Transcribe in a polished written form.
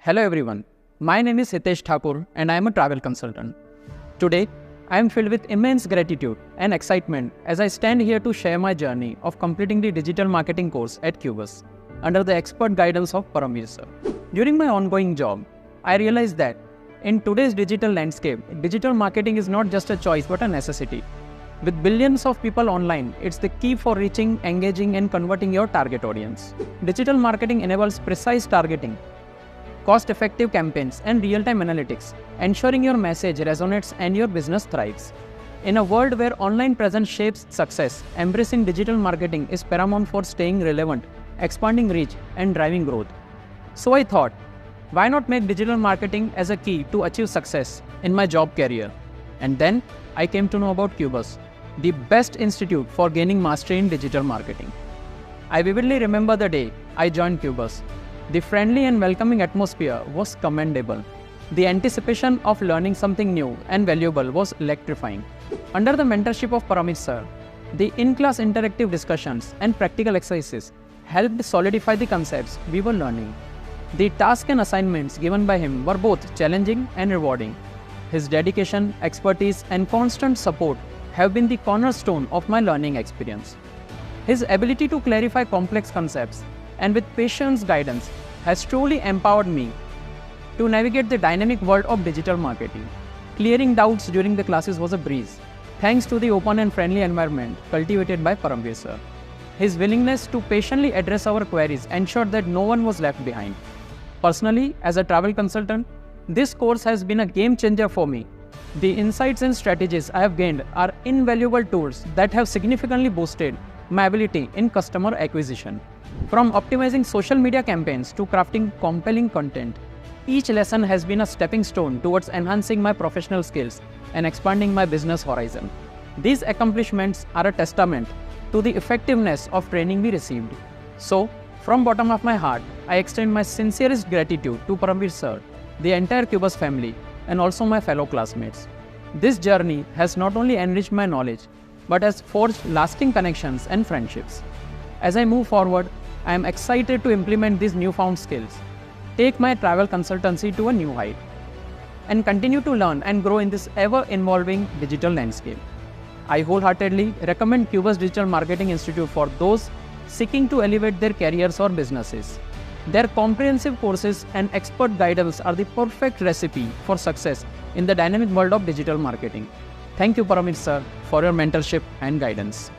Hello everyone, my name is Hitesh Thakur and I am a travel consultant. Today, I am filled with immense gratitude and excitement as I stand here to share my journey of completing the digital marketing course at Quibus under the expert guidance of Paramveer sir. During my ongoing job, I realized that in today's digital landscape, digital marketing is not just a choice but a necessity. With billions of people online, it's the key for reaching, engaging and converting your target audience. Digital marketing enables precise targeting, cost-effective campaigns and real-time analytics, ensuring your message resonates and your business thrives. In a world where online presence shapes success, embracing digital marketing is paramount for staying relevant, expanding reach and driving growth. So I thought, why not make digital marketing as a key to achieve success in my job career? And then I came to know about Quibus, the best institute for gaining mastery in digital marketing. I vividly remember the day I joined Quibus. The friendly and welcoming atmosphere was commendable. The anticipation of learning something new and valuable was electrifying. Under the mentorship of Paramveer sir, the in-class interactive discussions and practical exercises helped solidify the concepts we were learning. The tasks and assignments given by him were both challenging and rewarding. His dedication, expertise, and constant support have been the cornerstone of my learning experience. His ability to clarify complex concepts and with patience guidance has truly empowered me to navigate the dynamic world of digital marketing. Clearing doubts during the classes was a breeze, thanks to the open and friendly environment cultivated by Paramveer sir. His willingness to patiently address our queries ensured that no one was left behind. Personally, as a travel consultant, this course has been a game changer for me. The insights and strategies I have gained are invaluable tools that have significantly boosted my ability in customer acquisition. From optimizing social media campaigns to crafting compelling content, each lesson has been a stepping stone towards enhancing my professional skills and expanding my business horizon. These accomplishments are a testament to the effectiveness of training we received. So, from bottom of my heart, I extend my sincerest gratitude to Paramveer sir, the entire Quibus family, and also my fellow classmates. This journey has not only enriched my knowledge, but has forged lasting connections and friendships. As I move forward, I am excited to implement these newfound skills, take my travel consultancy to a new height, and continue to learn and grow in this ever-evolving digital landscape. I wholeheartedly recommend Quibus Digital Marketing Institute for those seeking to elevate their careers or businesses. Their comprehensive courses and expert guidance are the perfect recipe for success in the dynamic world of digital marketing. Thank you, Paramveer sir, for your mentorship and guidance.